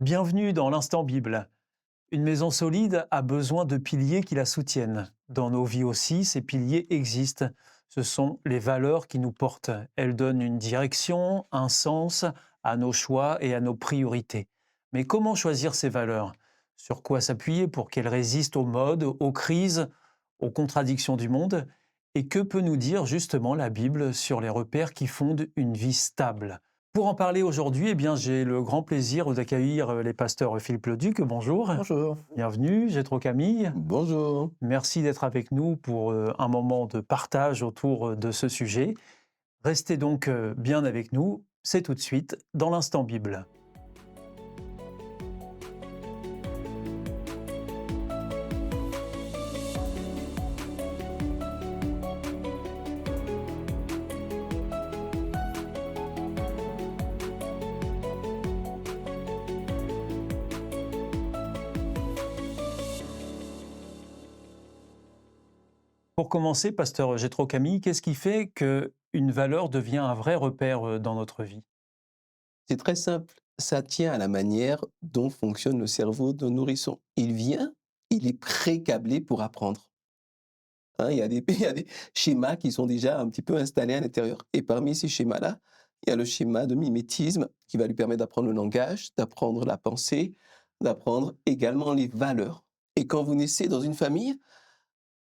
Bienvenue dans l'Instant Bible. Une maison solide a besoin de piliers qui la soutiennent. Dans nos vies aussi, ces piliers existent. Ce sont les valeurs qui nous portent. Elles donnent une direction, un sens à nos choix et à nos priorités. Mais comment choisir ces valeurs? Sur quoi s'appuyer pour qu'elles résistent aux modes, aux crises, aux contradictions du monde? Et que peut nous dire justement la Bible sur les repères qui fondent une vie stable? Pour en parler aujourd'hui, eh bien, j'ai le grand plaisir d'accueillir les pasteurs Philippe Leduc. Bonjour, Bonjour. bienvenue, Jétro Camille. Bonjour. Merci d'être avec nous pour un moment de partage autour de ce sujet. Restez donc bien avec nous. C'est tout de suite dans l'Instant Bible. Pour commencer, pasteur Jétro Camille, qu'est-ce qui fait qu'une valeur devient un vrai repère dans notre vie? C'est très simple, ça tient à la manière dont fonctionne le cerveau d'un nourrisson. Il est pré-câblé pour apprendre. Hein, il y a des il y a des schémas qui sont déjà un petit peu installés à l'intérieur et parmi ces schémas-là, il y a le schéma de mimétisme qui va lui permettre d'apprendre le langage, d'apprendre la pensée, d'apprendre également les valeurs. Et quand vous naissez dans une famille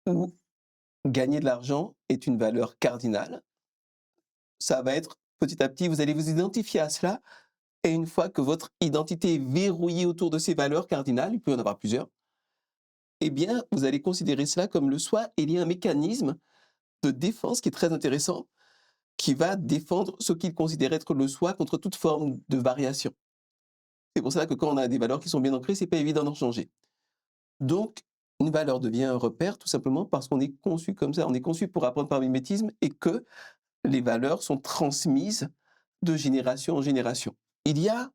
où gagner de l'argent est une valeur cardinale, ça va être petit à petit, vous allez vous identifier à cela. Et une fois que votre identité est verrouillée autour de ces valeurs cardinales, il peut y en avoir plusieurs, eh bien, vous allez considérer cela comme le soi et il y a un mécanisme de défense qui est très intéressant, qui va défendre ce qu'il considère être le soi contre toute forme de variation. C'est pour ça que quand on a des valeurs qui sont bien ancrées, c'est pas évident d'en changer. Donc, une valeur devient un repère tout simplement parce qu'on est conçu comme ça, on est conçu pour apprendre par mimétisme et que les valeurs sont transmises de génération en génération. Il y a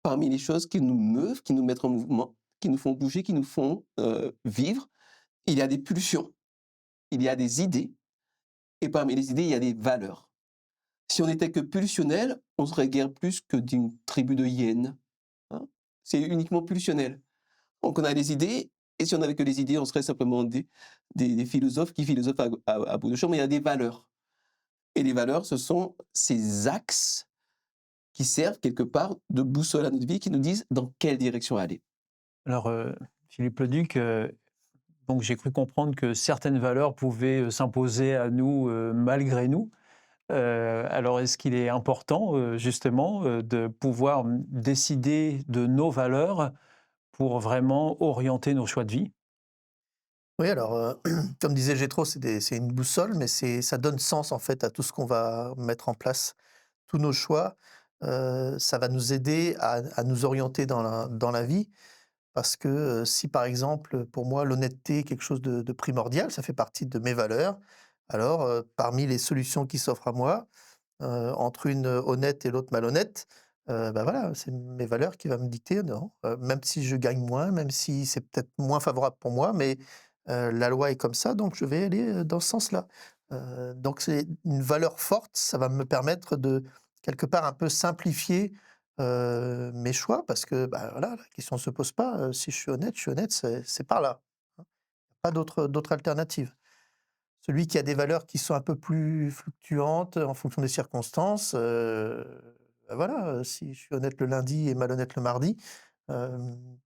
parmi les choses qui nous meuvent, qui nous mettent en mouvement, qui nous font bouger, qui nous font, vivre, il y a des pulsions, il y a des idées et parmi les idées, il y a des valeurs. Si on n'était que pulsionnel, on serait guère plus que d'une tribu de hyènes, hein. C'est uniquement pulsionnel. Donc on a des idées et si on n'avait que les idées, on serait simplement des philosophes qui philosophent à bout de champ, mais il y a des valeurs et les valeurs, ce sont ces axes qui servent quelque part de boussole à notre vie, qui nous disent dans quelle direction aller. Alors, Philippe Leduc, donc j'ai cru comprendre que certaines valeurs pouvaient s'imposer à nous malgré nous. Alors, est-ce qu'il est important, justement, de pouvoir décider de nos valeurs pour vraiment orienter nos choix de vie? Oui, alors, comme disait Gétro, c'est une boussole, mais ça donne sens, en fait, à tout ce qu'on va mettre en place. Tous nos choix, ça va nous aider à nous orienter dans la vie parce que, si, par exemple, pour moi, l'honnêteté est quelque chose de primordial, ça fait partie de mes valeurs, alors, parmi les solutions qui s'offrent à moi, entre une honnête et l'autre malhonnête, bah, voilà, c'est mes valeurs qui va me dicter, non, même si je gagne moins, même si c'est peut-être moins favorable pour moi, mais la loi est comme ça, donc je vais aller, dans ce sens-là. Donc c'est une valeur forte, ça va me permettre de, quelque part, un peu simplifier, mes choix parce que, bah, voilà, la question ne se pose pas, si je suis honnête, c'est par là, hein. Pas d'autre alternative. Celui qui a des valeurs qui sont un peu plus fluctuantes en fonction des circonstances, bah, voilà, si je suis honnête le lundi et malhonnête le mardi, hem,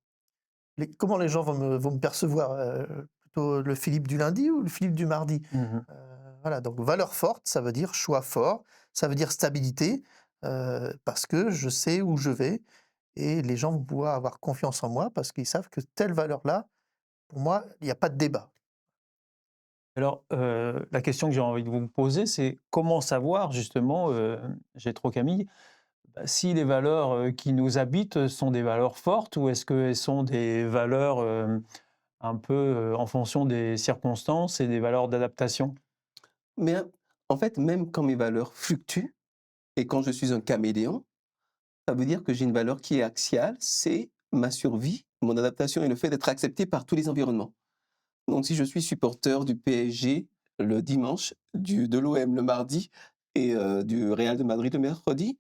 comment les gens vont me percevoir? Plutôt le Philippe du lundi ou le Philippe du mardi? Mmh. Heu, voilà, donc valeur forte, ça veut dire choix fort, ça veut dire stabilité, parce que je sais où je vais et les gens vont pouvoir avoir confiance en moi parce qu'ils savent que telle valeur-là, pour moi, il n'y a pas de débat. Alors, la question que j'ai envie de vous poser, c'est comment savoir justement, j'ai trop Camille, bah, si les valeurs, qui nous habitent sont des valeurs fortes ou est-ce qu'elles sont des valeurs, un peu, en fonction des circonstances et des valeurs d'adaptation? Mais, en fait, même quand mes valeurs fluctuent et quand je suis un caméléon, ça veut dire que j'ai une valeur qui est axiale, c'est ma survie, mon adaptation et le fait d'être accepté par tous les environnements. Donc si je suis supporter du PSG le dimanche, de l'OM le mardi et du Real de Madrid le mercredi,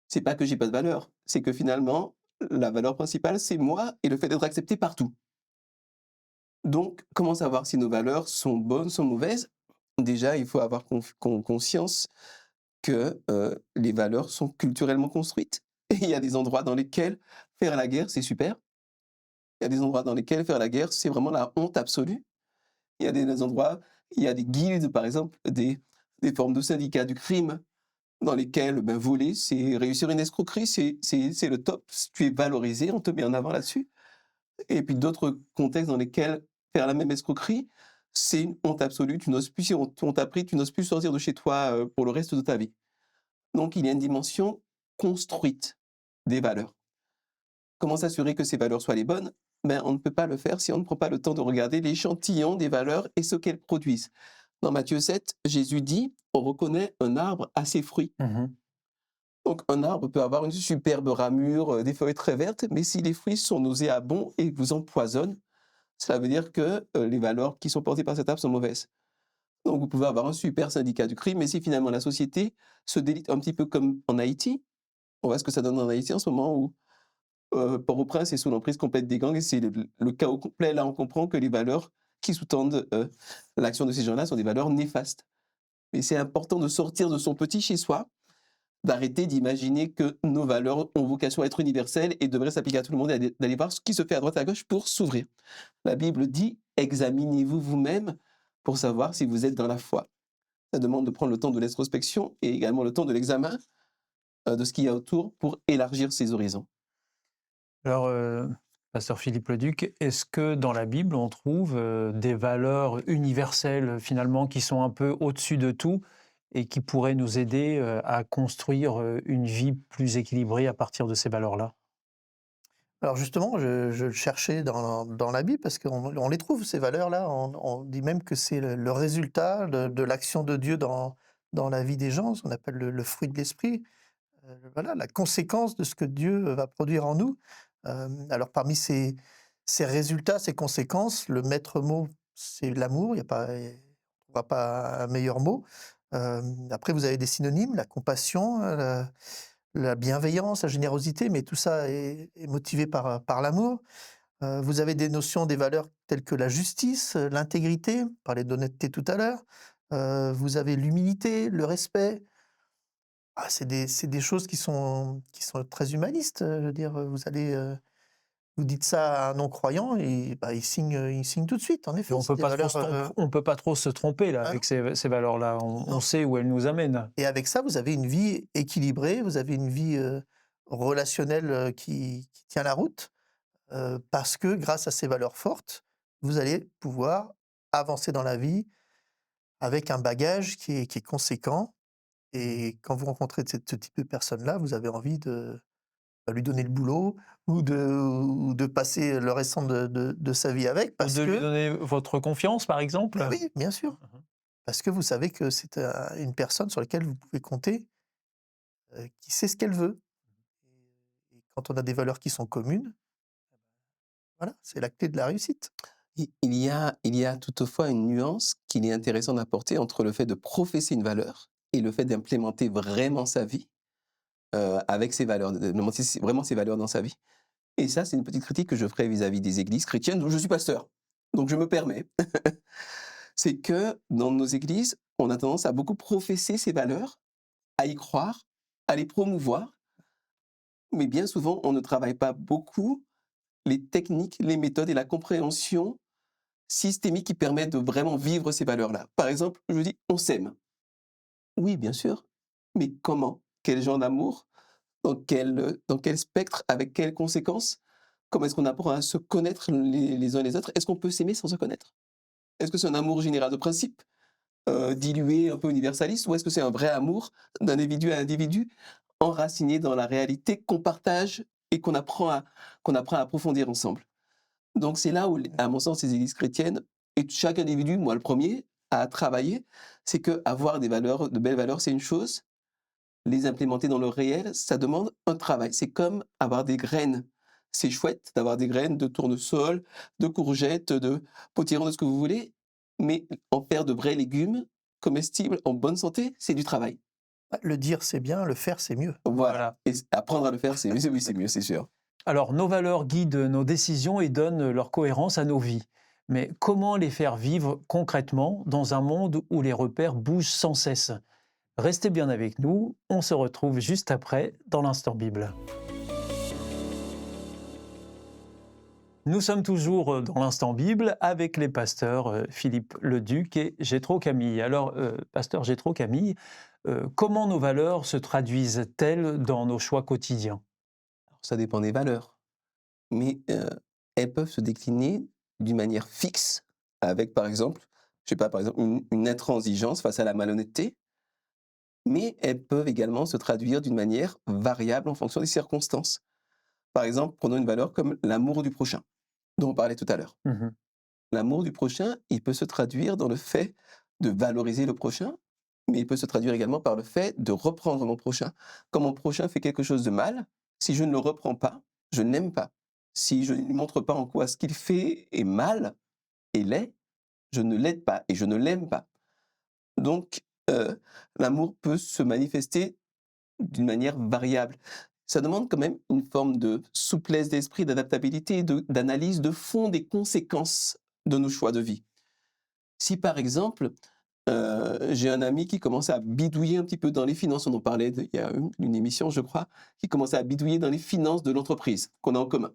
c'est pas que j'ai pas de valeur, c'est que finalement, la valeur principale, c'est moi et le fait d'être accepté partout. Donc, comment savoir si nos valeurs sont bonnes, sont mauvaises? Déjà, il faut avoir conscience que les valeurs sont culturellement construites. Et il y a des endroits dans lesquels faire la guerre, c'est super. Il y a des endroits dans lesquels faire la guerre, c'est vraiment la honte absolue. Il y a des endroits, il y a des guildes, par exemple, des formes de syndicats du crime dans lesquels ben, voler, c'est réussir une escroquerie, c'est le top. Tu es valorisé, on te met en avant là-dessus. Et puis d'autres contextes dans lesquels faire la même escroquerie, c'est une honte absolue. Tu n'oses plus, si on t'a pris, tu n'oses plus sortir de chez toi pour le reste de ta vie. Donc il y a une dimension construite des valeurs. Comment s'assurer que ces valeurs soient les bonnes? Ben, on ne peut pas le faire si on ne prend pas le temps de regarder l'échantillon des valeurs et ce qu'elles produisent. Dans Matthieu 7, Jésus dit, on reconnaît un arbre à ses fruits. Mhm. Donc un arbre peut avoir une superbe ramure, des feuilles très vertes, mais si les fruits sont nauséabonds et vous empoisonnent, cela veut dire que les valeurs qui sont portées par cet arbre sont mauvaises. Donc vous pouvez avoir un super syndicat du crime, mais si finalement la société se délite un petit peu comme en Haïti, on voit ce que ça donne en Haïti en ce moment où Port-au-Prince est sous l'emprise complète des gangs et c'est le chaos complet. Là, on comprend que les valeurs qui sous-tendent l'action de ces gens-là sont des valeurs néfastes. Mais c'est important de sortir de son petit chez-soi, d'arrêter d'imaginer que nos valeurs ont vocation à être universelles et devraient s'appliquer à tout le monde et d'aller voir ce qui se fait à droite et à gauche pour s'ouvrir. La Bible dit « Examinez-vous vous-même pour savoir si vous êtes dans la foi ». Ça demande de prendre le temps de l'introspection et également le temps de l'examen de ce qu'il y a autour pour élargir ses horizons. Alors, pasteur Philippe Leduc, est-ce que dans la Bible, on trouve des valeurs universelles, finalement, qui sont un peu au-dessus de tout et qui pourraient nous aider à construire une vie plus équilibrée à partir de ces valeurs-là? Alors justement, je le cherchais dans la Bible parce qu'on les trouve ces valeurs-là. On dit même que c'est le résultat de l'action de Dieu dans la vie des gens, ce qu'on appelle le fruit de l'esprit. Voilà, la conséquence de ce que Dieu va produire en nous. Alors parmi ces résultats, ces conséquences, le maître mot, c'est l'amour. Il y a pas, on voit pas un meilleur mot. Après, vous avez des synonymes, la compassion, la bienveillance, la générosité, mais tout ça est motivé par l'amour. Vous avez des notions, des valeurs telles que la justice, l'intégrité, on parlait d'honnêteté tout à l'heure. Vous avez l'humilité, le respect. Ah, c'est des choses qui sont très humanistes, je veux dire, vous dites ça à un non-croyant et bah, il signe tout de suite, en Et effet, on c'est peut des pas trop valeurs, se on peut pas trop se tromper là ah avec non, ces valeurs-là. On non. sait où elles nous amènent. Et avec ça, vous avez une vie équilibrée, vous avez une vie, relationnelle, qui tient la route, parce que grâce à ces valeurs fortes, vous allez pouvoir avancer dans la vie avec un bagage qui est conséquent et quand vous rencontrez ce type de personnes-là, vous avez envie de, bah, lui donner le boulot ou de passer le restant de sa vie avec Ou parce de lui que donner votre confiance, par exemple? bah, oui, bien sûr, Mmh. parce que vous savez que c'est, une personne sur laquelle vous pouvez compter, qui sait ce qu'elle veut et quand on a des valeurs qui sont communes, voilà, c'est la clé de la réussite. Il y a toutefois une nuance qu'il est intéressant d'apporter entre le fait de professer une valeur et le fait d'implémenter vraiment sa vie avec ses valeurs, d'implémenter vraiment ses valeurs dans sa vie. Et ça, c'est une petite critique que je ferai vis-à-vis des églises chrétiennes dont je suis pasteur. Donc je me permets. C'est que dans nos églises, on a tendance à beaucoup professer ces valeurs, à y croire, à les promouvoir, mais bien souvent, on ne travaille pas beaucoup les techniques, les méthodes et la compréhension systémique qui permettent de vraiment vivre ces valeurs-là. Par exemple, je dis: «On s'aime». Oui, bien sûr, mais comment? Quel genre d'amour? Dans quel spectre? Avec quelles conséquences? Comment est-ce qu'on apprend à se connaître les uns les autres? Est-ce qu'on peut s'aimer sans se connaître? Est-ce que c'est un amour général de principe, dilué, un peu universaliste? Ou est-ce que c'est un vrai amour d'individu à individu, enraciné dans la réalité qu'on partage et qu'on apprend à approfondir ensemble? Donc c'est là où, à mon sens, les églises chrétiennes et chaque individu, moi le premier, à travailler, c'est que avoir des valeurs, de belles valeurs, c'est une chose, les implémenter dans le réel, ça demande un travail. C'est comme avoir des graines. C'est chouette d'avoir des graines de tournesol, de courgettes, de potiron, de ce que vous voulez, mais en faire de vrais légumes comestibles, en bonne santé, c'est du travail. Bah, le dire, c'est bien, le faire, c'est mieux. Voilà, Voilà. et apprendre à le faire, c'est oui, c'est mieux, c'est sûr. Alors, nos valeurs guident nos décisions et donnent leur cohérence à nos vies. Mais comment les faire vivre concrètement dans un monde où les repères bougent sans cesse? Restez bien avec nous, on se retrouve juste après dans l'Instant Bible. Nous sommes toujours dans l'Instant Bible avec les pasteurs Philippe Leduc et Jétro Camille. Alors, pasteur Jétro Camille, comment nos valeurs se traduisent-elles dans nos choix quotidiens? Alors, ça dépend des valeurs, mais elles peuvent se décliner d'une manière fixe, avec par exemple, je sais pas, par exemple, une intransigeance face à la malhonnêteté, mais elles peuvent également se traduire d'une manière variable en fonction des circonstances. Par exemple, prenons une valeur comme l'amour du prochain, dont on parlait tout à l'heure. Mhm. L'amour du prochain, il peut se traduire dans le fait de valoriser le prochain, mais il peut se traduire également par le fait de reprendre mon prochain. Quand mon prochain fait quelque chose de mal, si je ne le reprends pas, je ne l'aime pas. Si je ne lui montre pas en quoi ce qu'il fait est mal et laid, je ne l'aide pas et je ne l'aime pas. Donc, l'amour peut se manifester d'une manière variable. Ça demande quand même une forme de souplesse d'esprit, d'adaptabilité, d'analyse de fond des conséquences de nos choix de vie. Si par exemple, j'ai un ami qui commençait à bidouiller un petit peu dans les finances, on en parlait il y a une émission je crois, qui commençait à bidouiller dans les finances de l'entreprise qu'on a en commun.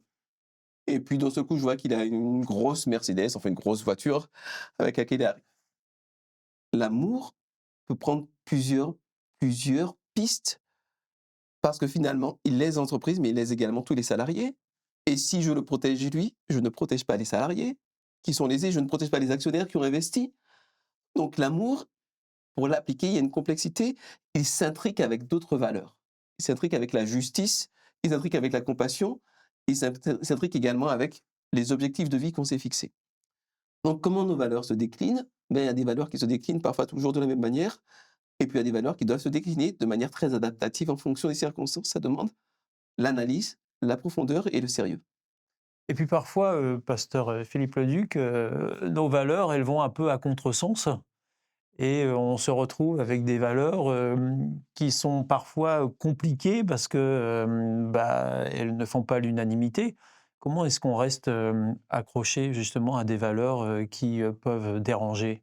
Et puis d'un seul coup, je vois qu'il a une grosse Mercedes, enfin une grosse voiture avec laquelle il arrive. L'amour peut prendre plusieurs pistes parce que finalement, il lèse l'entreprise, mais il lèse également tous les salariés. Et si je le protège lui, je ne protège pas les salariés qui sont lésés, je ne protège pas les actionnaires qui ont investi. Donc l'amour, pour l'appliquer, il y a une complexité. Il s'intrique avec d'autres valeurs. Il s'intrique avec la justice, il s'intrique avec la compassion, il s'intrique également avec les objectifs de vie qu'on s'est fixés. Donc comment nos valeurs se déclinent? Ben, il y a des valeurs qui se déclinent parfois toujours de la même manière, et puis il y a des valeurs qui doivent se décliner de manière très adaptative en fonction des circonstances. Ça demande l'analyse, la profondeur et le sérieux. Et puis parfois, pasteur Philippe Leduc, nos valeurs, elles vont un peu à contresens et on se retrouve avec des valeurs qui sont parfois compliquées parce que elles ne font pas l'unanimité. Comment est-ce qu'on reste accroché justement à des valeurs qui peuvent déranger?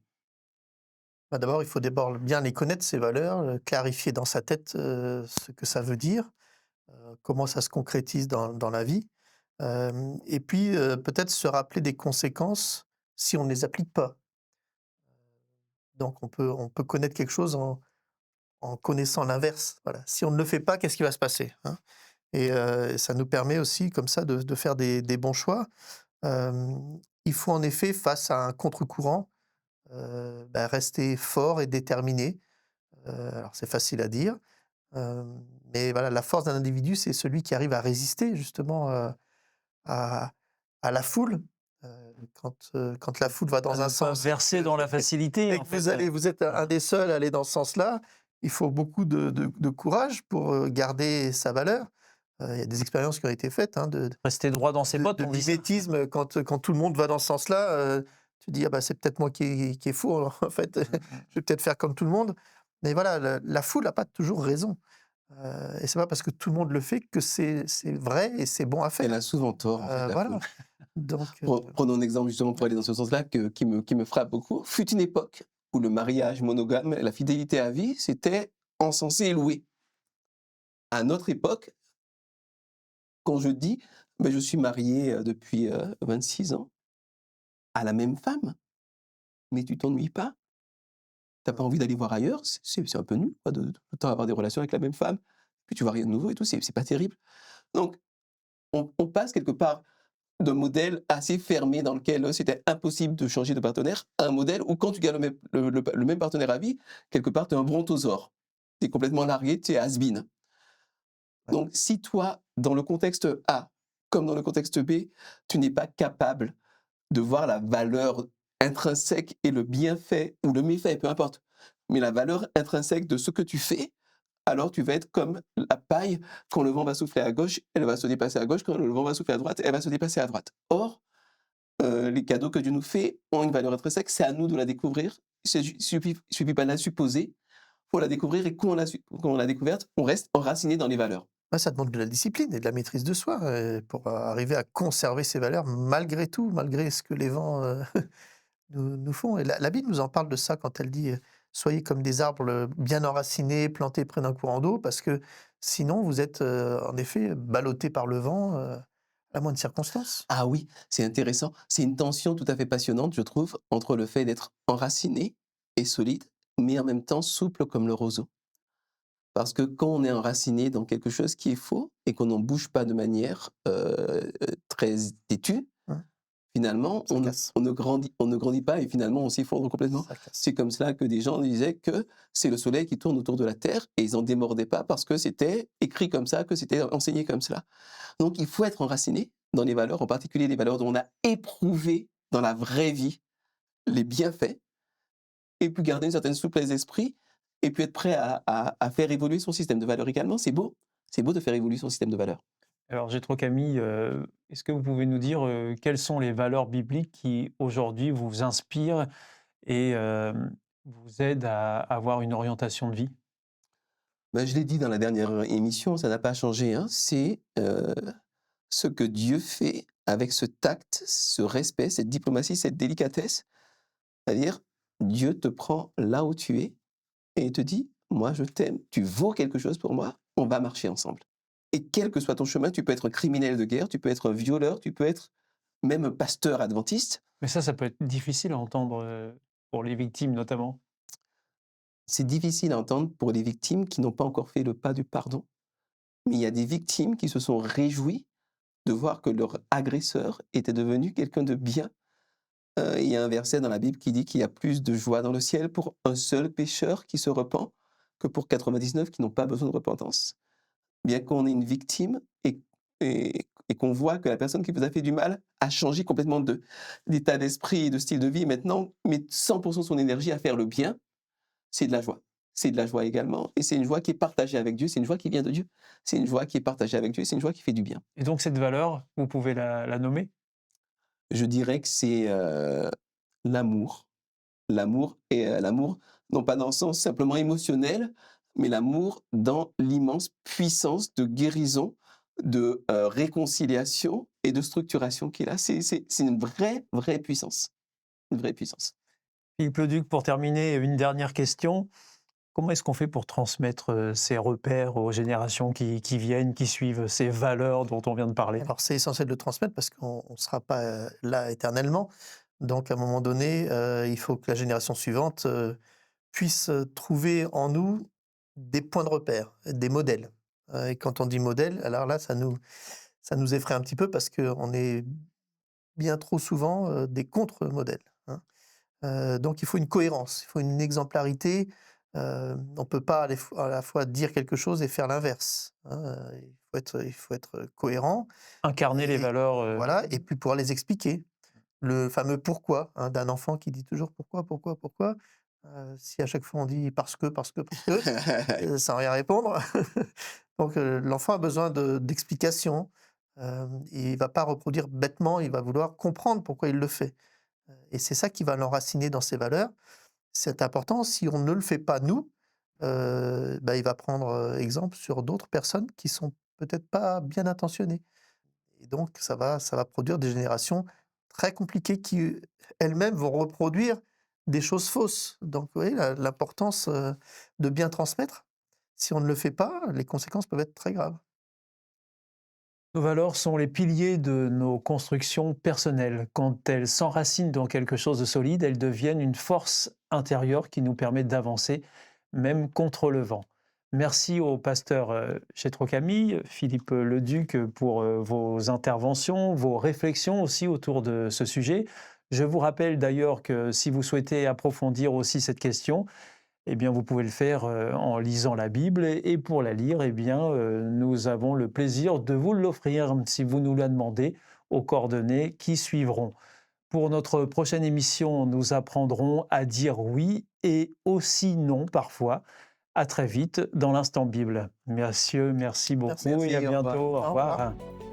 Bah, d'abord, il faut d'abord bien les connaître, ces valeurs, clarifier dans sa tête, ce que ça veut dire, comment ça se concrétise dans la vie. Et puis, peut-être se rappeler des conséquences si on ne les applique pas. Donc on peut connaître quelque chose en connaissant l'inverse, voilà. Si on ne le fait pas, qu'est-ce qui va se passer, hein? Et ça nous permet aussi comme ça de faire des bons choix. Il faut en effet, face à un contre-courant, rester fort et déterminé. Alors c'est facile à dire, mais voilà, la force d'un individu, c'est celui qui arrive à résister justement, à la foule. Quand la foule va À dans ne un pas sens verser dans la facilité, et en que fait. vous êtes un des seuls à aller dans ce sens-là, il faut beaucoup de courage pour, garder sa valeur. Il y a des expériences qui ont été faites, hein, Rester droit dans ses bottes, de on dit ça. mimétisme quand tout le monde va dans ce sens-là, tu dis: «Ah bah, c'est peut-être moi qui est fou en fait, Mmh mh. je vais peut-être faire comme tout le monde». Mais voilà, la foule n'a pas toujours raison, et c'est pas parce que tout le monde le fait que c'est vrai et c'est bon à Elle faire. a souvent tort, en fait, la foule. Voilà, donc Prenons un exemple justement pour aller dans ce sens-là qui me frappe beaucoup. Fut une époque où le mariage monogame, la fidélité à vie, c'était encensé et loué. À notre époque, quand je dis: «Beh, je suis marié, depuis, 26 ans à la même femme», mais tu t'ennuies pas? Tu as pas envie d'aller voir ailleurs? C'est un peu nul quoi de tout le temps avoir des relations avec la même femme, puis tu vois rien de nouveau et tout, c'est pas terrible. Donc on passe quelque part d'un modèle assez fermé dans lequel, c'était impossible de changer de partenaire, à un modèle où quand tu gardes le même partenaire à vie, quelque part tu es un brontosaure. Tu es complètement largué, tu es has-been. ouais. Donc si toi, dans le contexte A, comme dans le contexte B, tu n'es pas capable de voir la valeur intrinsèque et le bienfait ou le méfait, peu importe, mais la valeur intrinsèque de ce que tu fais, alors tu vas être comme la paille, quand le vent va souffler à gauche, elle va se déplacer à gauche, quand le vent va souffler à droite, elle va se déplacer à droite. Or, les cadeaux que Dieu nous fait ont une valeur intrinsèque, c'est à nous de la découvrir. Il suffit pas de la supposer, il faut la découvrir et quand on l'a découverte, on reste enraciné dans les valeurs. Ouais, ça demande de la discipline et de la maîtrise de soi, pour arriver à conserver ses valeurs malgré tout, malgré ce que les vents, nous font. Et la Bible nous en parle de ça quand elle dit, «Soyez comme des arbres, bien enracinés, plantés près d'un courant d'eau», parce que sinon vous êtes, en effet, ballottés par le vent, à la moindre circonstance. Ah oui, c'est intéressant. C'est une tension tout à fait passionnante, je trouve, entre le fait d'être enraciné et solide, mais en même temps souple comme le roseau. Parce que quand on est enraciné dans quelque chose qui est faux et qu'on n'en bouge pas de manière, très têtue, Mmh, finalement, ça casse, on ne grandit pas et finalement on s'effondre complètement. ça casse. C'est comme cela que des gens disaient que c'est le soleil qui tourne autour de la terre et ils en démordaient pas parce que c'était écrit comme ça, que c'était enseigné comme cela. Donc il faut être enraciné dans les valeurs, en particulier les valeurs dont on a éprouvé dans la vraie vie les bienfaits, et puis garder une certaine souplesse d'esprit, et puis être prêt à faire évoluer son système de valeurs également. C'est beau de faire évoluer son système de valeurs. Alors, Jétro Camille, est-ce que vous pouvez nous dire quelles sont les valeurs bibliques qui aujourd'hui vous inspirent et vous aident à avoir une orientation de vie? Ben, je l'ai dit dans la dernière émission, ça n'a pas changé, hein, c'est ce que Dieu fait avec ce tact, ce respect, cette diplomatie, cette délicatesse. C'est-à-dire, Dieu te prend là où tu es et il te dit: «Moi, je t'aime, tu vaux quelque chose pour moi, on va marcher ensemble». Et quel que soit ton chemin, tu peux être un criminel de guerre, tu peux être un violeur, tu peux être même un pasteur adventiste. Mais ça peut être difficile à entendre pour les victimes notamment. C'est difficile à entendre pour les victimes qui n'ont pas encore fait le pas du pardon, mais il y a des victimes qui se sont réjouies de voir que leur agresseur était devenu quelqu'un de bien. Il y a un verset dans la Bible qui dit qu'il y a plus de joie dans le ciel pour un seul pécheur qui se repent que pour 99 qui n'ont pas besoin de repentance. Bien qu'on ait une victime et qu'on voit que la personne qui vous a fait du mal a changé complètement d'état d'esprit et de style de vie et maintenant met 100 de son énergie à faire le bien, c'est de la joie. C'est de la joie également et c'est une joie qui est partagée avec Dieu, c'est une joie qui vient de Dieu. C'est une joie qui est partagée avec Dieu, c'est une joie qui fait du bien. Et donc cette valeur, vous pouvez la nommer? Je dirais que c'est, l'amour. L'amour et l'amour, non pas dans le sens simplement émotionnel, mais l'amour dans l'immense puissance de guérison, de, réconciliation et de structuration qu'il a. C'est une vraie puissance, une vraie puissance. Philippe Leduc, pour terminer, une dernière question. Comment est-ce qu'on fait pour transmettre ces repères aux générations qui viennent, qui suivent ces valeurs dont on vient de parler? Alors c'est essentiel de le transmettre parce qu'on ne sera pas, là éternellement. Donc à un moment donné, il faut que la génération suivante, puisse, trouver en nous des points de repère, des modèles. Et quand on dit modèle, alors là, ça nous effraie un petit peu parce qu'on est bien trop souvent, des contre-modèles, hein. Donc il faut une cohérence, il faut une exemplarité, on ne peut pas à la fois dire quelque chose et faire l'inverse, hein, il faut être cohérent Incarner les et valeurs. voilà, et puis pouvoir les expliquer. Le fameux «pourquoi», hein, d'un enfant qui dit toujours: «Pourquoi, pourquoi, pourquoi?» Si à chaque fois on dit: parce que», sans rien répondre. Donc l'enfant a besoin d'explications, et il va pas reproduire bêtement, il va vouloir comprendre pourquoi il le fait. Et c'est ça qui va l'enraciner dans ses valeurs. C'est important, si on ne le fait pas nous, bah, il va prendre, exemple sur d'autres personnes qui sont peut-être pas bien intentionnées. Et donc ça va produire des générations très compliquées qui, elles-mêmes vont reproduire des choses fausses. Donc vous voyez l'importance, de bien transmettre. Si on ne le fait pas, les conséquences peuvent être très graves. Nos valeurs sont les piliers de nos constructions personnelles. Quand elles s'enracinent dans quelque chose de solide, elles deviennent une force intérieure qui nous permet d'avancer, même contre le vent. Merci au pasteur Chétro Camille, Philippe Leduc pour vos interventions, vos réflexions aussi autour de ce sujet. Je vous rappelle d'ailleurs que si vous souhaitez approfondir aussi cette question, eh bien, vous pouvez le faire en lisant la Bible et pour la lire, eh bien, nous avons le plaisir de vous l'offrir si vous nous la demandez aux coordonnées qui suivront. Pour notre prochaine émission, nous apprendrons à dire oui et aussi non parfois. À très vite dans l'Instant Bible. Messieurs, merci Merci. beaucoup et à Merci, au revoir. bientôt. Au Au revoir. revoir.